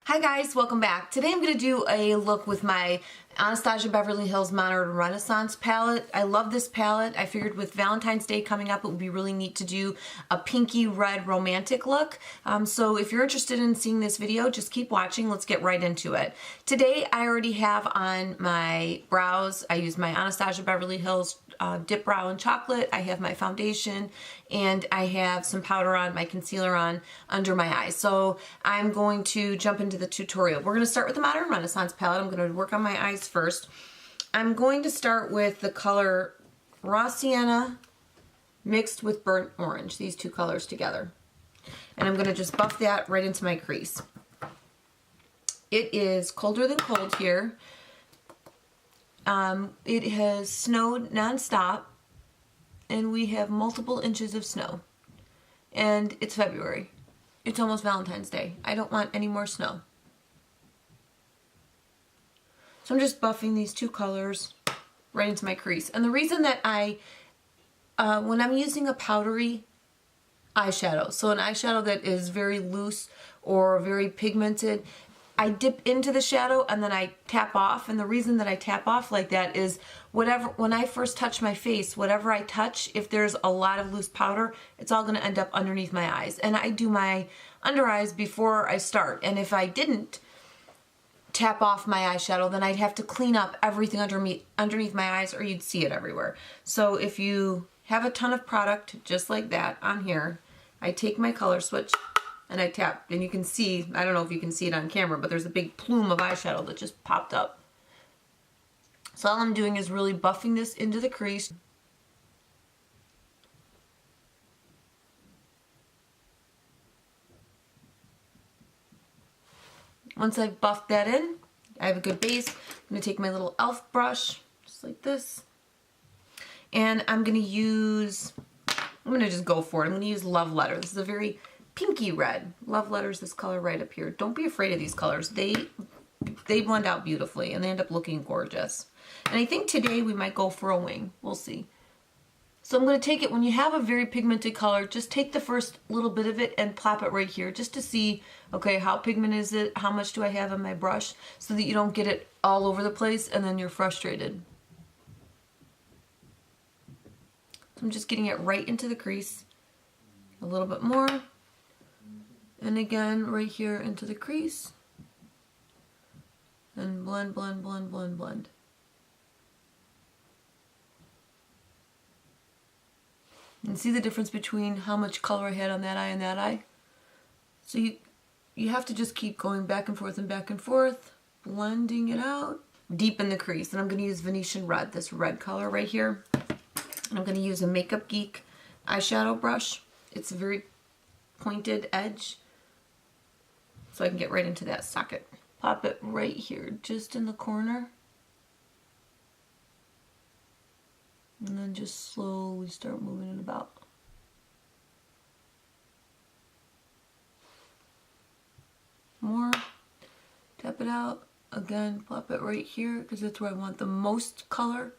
Hi guys, welcome back. Today I'm going to do a look with my Anastasia Beverly Hills Modern Renaissance palette. I love this palette. I figured with Valentine's Day coming up it would be really neat to do a pinky red romantic look. So if you're interested in seeing this video, just keep watching. Let's get right into it. Today I already have on my brows, I use my Anastasia Beverly Hills Dip Brow in Chocolate. I have my foundation and I have some powder on, my concealer on under my eyes. So I'm going to jump into the tutorial. We're going to start with the Modern Renaissance palette. I'm going to work on my eyes first. I'm going to start with the color Raw Sienna mixed with Burnt Orange, these two colors together. And I'm going to just buff that right into my crease. It is colder than cold here. It has snowed nonstop and we have multiple inches of snow. And it's February. It's almost Valentine's Day. I don't want any more snow. So I'm just buffing these two colors right into my crease. And the reason that when I'm using a powdery eyeshadow, so an eyeshadow that is very loose or very pigmented, I dip into the shadow and then I tap off. And the reason that I tap off like that is when I first touch my face, whatever I touch, if there's a lot of loose powder, it's all going to end up underneath my eyes. And I do my under eyes before I start. And if I didn't tap off my eyeshadow, then I'd have to clean up everything underneath my eyes or you'd see it everywhere. So if you have a ton of product just like that on here, I take my color switch and I tap, and you can see, I don't know if you can see it on camera, but there's a big plume of eyeshadow that just popped up. So all I'm doing is really buffing this into the crease. Once I've buffed that in, I have a good base. I'm going to take my little e.l.f. brush, just like this, and I'm going to just go for it. I'm going to use Love Letter. This is a very pinky red. Love Letter's this color right up here. Don't be afraid of these colors. They blend out beautifully and they end up looking gorgeous. And I think today we might go for a wing. We'll see. So I'm going to take it, when you have a very pigmented color, just take the first little bit of it and plop it right here just to see, okay, how pigmented is it? How much do I have on my brush? So that you don't get it all over the place and then you're frustrated. So I'm just getting it right into the crease. A little bit more. And again, right here into the crease. And blend, blend, blend, blend, blend. And see the difference between how much color I had on that eye and that eye? So you have to just keep going back and forth, blending it out. Deepen the crease. And I'm going to use Venetian Red, this red color right here. And I'm going to use a Makeup Geek eyeshadow brush. It's a very pointed edge. So I can get right into that socket. Pop it right here, just in the corner. And then just slowly start moving it about. More. Tap it out. Again, plop it right here because that's where I want the most color.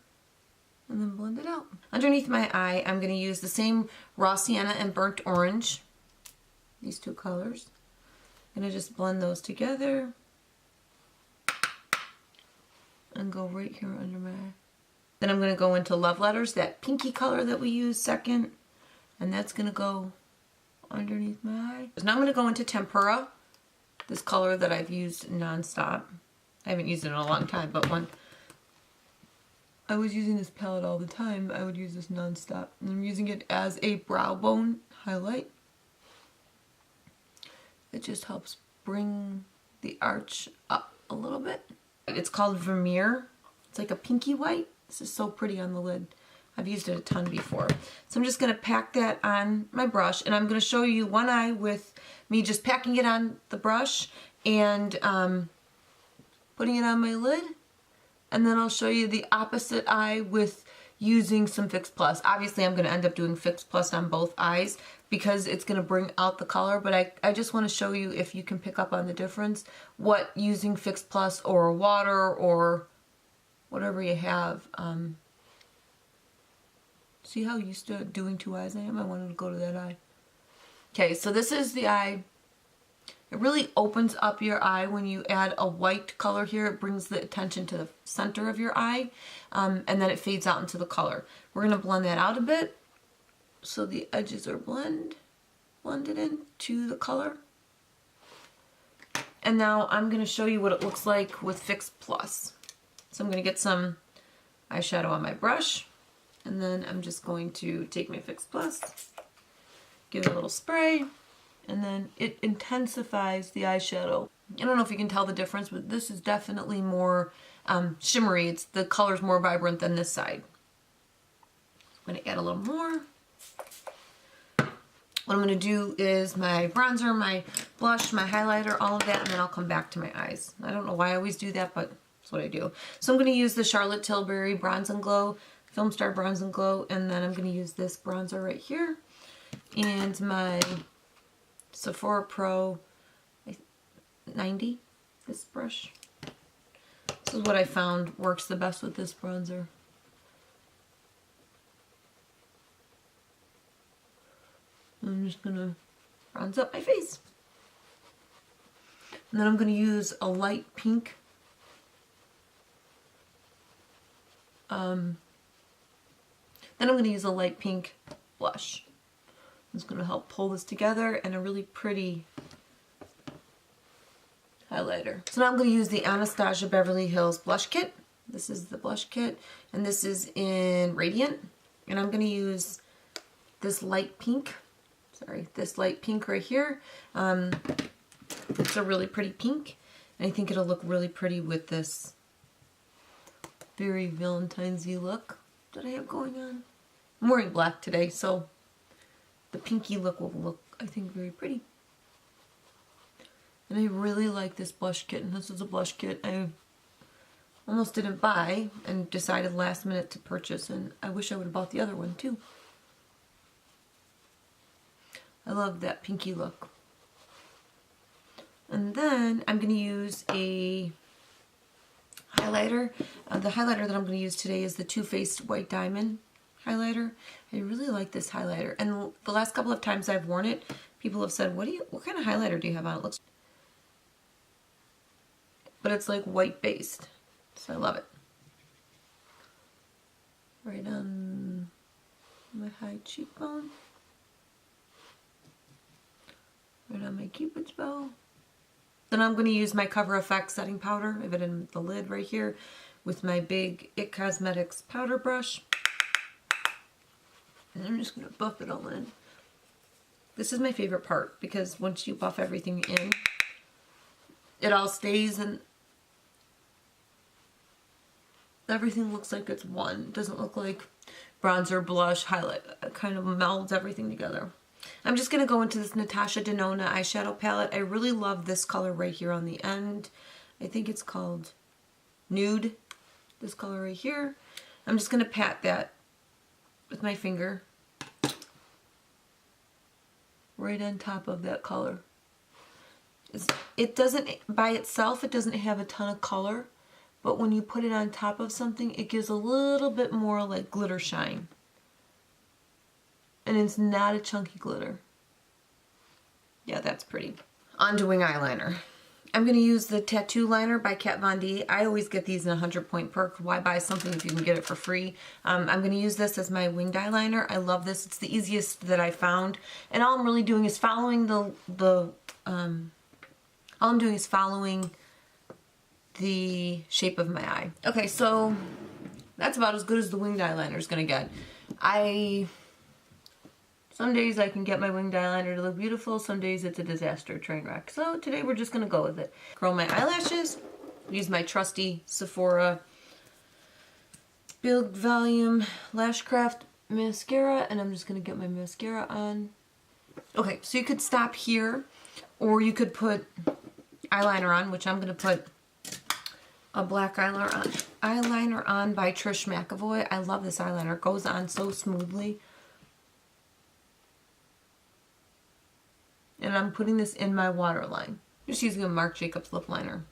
And then blend it out. Underneath my eye, I'm going to use the same Raw Sienna and Burnt Orange. These two colors. I'm going to just blend those together. And go right here under my eye. Then I'm going to go into Love Letters, that pinky color that we used second. And that's going to go underneath my eye. Now I'm going to go into Tempera, this color that I've used nonstop. I haven't used it in a long time, but when I was using this palette all the time, I would use this nonstop. And I'm using it as a brow bone highlight. It just helps bring the arch up a little bit. It's called Vermeer. It's like a pinky white. This is so pretty on the lid. I've used it a ton before. So I'm just going to pack that on my brush, and I'm going to show you one eye with me just packing it on the brush and putting it on my lid. And then I'll show you the opposite eye with using some Fix Plus. Obviously I'm going to end up doing Fix Plus on both eyes because it's going to bring out the color, but I just want to show you, if you can pick up on the difference, what using Fix Plus or water or whatever you have. See how used to doing two eyes I am? I wanted to go to that eye. Okay, so this is the eye It really opens up your eye when you add a white color here. It brings the attention to the center of your eye, and then it fades out into the color. We're going to blend that out a bit so the edges are blended into the color. And now I'm going to show you what it looks like with Fix Plus. So I'm going to get some eyeshadow on my brush, and then I'm just going to take my Fix Plus, give it a little spray, and then it intensifies the eyeshadow. I don't know if you can tell the difference, but this is definitely more shimmery. The color's more vibrant than this side. I'm going to add a little more. What I'm going to do is my bronzer, my blush, my highlighter, all of that, and then I'll come back to my eyes. I don't know why I always do that, but that's what I do. So I'm going to use the Charlotte Tilbury Bronze and Glow, Film Star Bronze and Glow, and then I'm going to use this bronzer right here, and my Sephora Pro 90, this brush. This is what I found works the best with this bronzer. I'm just going to bronze up my face. And then I'm going to use a light pink. Then I'm going to use a light pink blush. It's going to help pull this together, and a really pretty highlighter. So now I'm going to use the Anastasia Beverly Hills blush kit. This is the blush kit, and this is in Radiant. And I'm going to use this light pink. Sorry, this light pink right here. It's a really pretty pink, and I think it'll look really pretty with this very Valentine's-y look that I have going on. I'm wearing black today, so the pinky look will look, I think, very pretty. And I really like this blush kit, and this is a blush kit I almost didn't buy and decided last minute to purchase, and I wish I would have bought the other one too. I love that pinky look. And then I'm going to use a highlighter. The highlighter that I'm going to use today is the Too Faced White Diamond highlighter. I really like this highlighter. And the last couple of times I've worn it, people have said, what kind of highlighter do you have on? It looks, but it's like white based. So I love it. Right on my high cheekbone. Right on my Cupid's bow. Then I'm going to use my Cover FX setting powder. I have it in the lid right here with my big IT Cosmetics powder brush. And I'm just going to buff it all in. This is my favorite part because once you buff everything in, it all stays and everything looks like it's one. It doesn't look like bronzer, blush, highlight. It kind of melds everything together. I'm just going to go into this Natasha Denona eyeshadow palette. I really love this color right here on the end. I think it's called Nude. This color right here. I'm just going to pat that with my finger right on top of that color. It doesn't, by itself, it doesn't have a ton of color, but when you put it on top of something, it gives a little bit more like glitter shine. And it's not a chunky glitter. Yeah, that's pretty. On to wing eyeliner. I'm going to use the Tattoo Liner by Kat Von D. I always get these in 100 point perk. Why buy something if you can get it for free? I'm going to use this as my winged eyeliner. I love this. It's the easiest that I found. And all I'm really doing is following the shape of my eye. Okay, so that's about as good as the winged eyeliner is going to get. Some days I can get my winged eyeliner to look beautiful, some days it's a disaster train wreck. So today we're just going to go with it. Curl my eyelashes, use my trusty Sephora Build Volume Lash Craft mascara, and I'm just going to get my mascara on. Okay, so you could stop here, or you could put eyeliner on, which I'm going to put a black eyeliner on by Trish McAvoy. I love this eyeliner. It goes on so smoothly. And I'm putting this in my waterline. Just using a Marc Jacobs lip liner.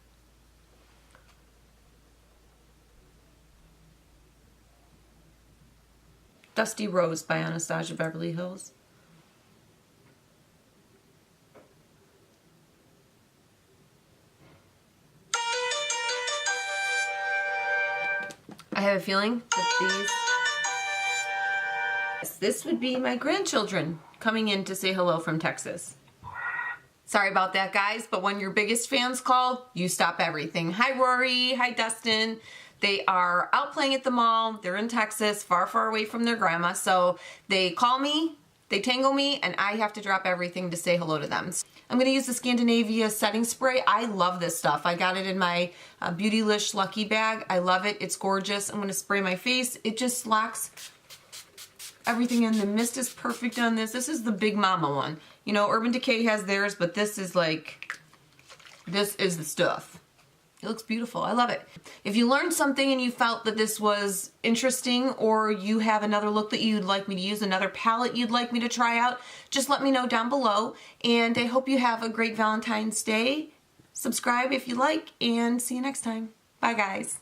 Dusty Rose by Anastasia Beverly Hills. have a feeling that this would be my grandchildren coming in to say hello from Texas. Sorry about that, guys, but when your biggest fans call, you stop everything. Hi, Rory. Hi, Dustin. They are out playing at the mall. They're in Texas, far, far away from their grandma. So they call me, they tangle me, and I have to drop everything to say hello to them. I'm going to use the Scandinavia setting spray. I love this stuff. I got it in my Beautylish Lucky bag. I love it. It's gorgeous. I'm going to spray my face. It just locks everything in. The mist is perfect on this. This is the Big Mama one. You know, Urban Decay has theirs, but this is like, this is the stuff. It looks beautiful. I love it. If you learned something and you felt that this was interesting, or you have another look that you'd like me to use, another palette you'd like me to try out, just let me know down below. And I hope you have a great Valentine's Day. Subscribe if you like, and see you next time. Bye, guys.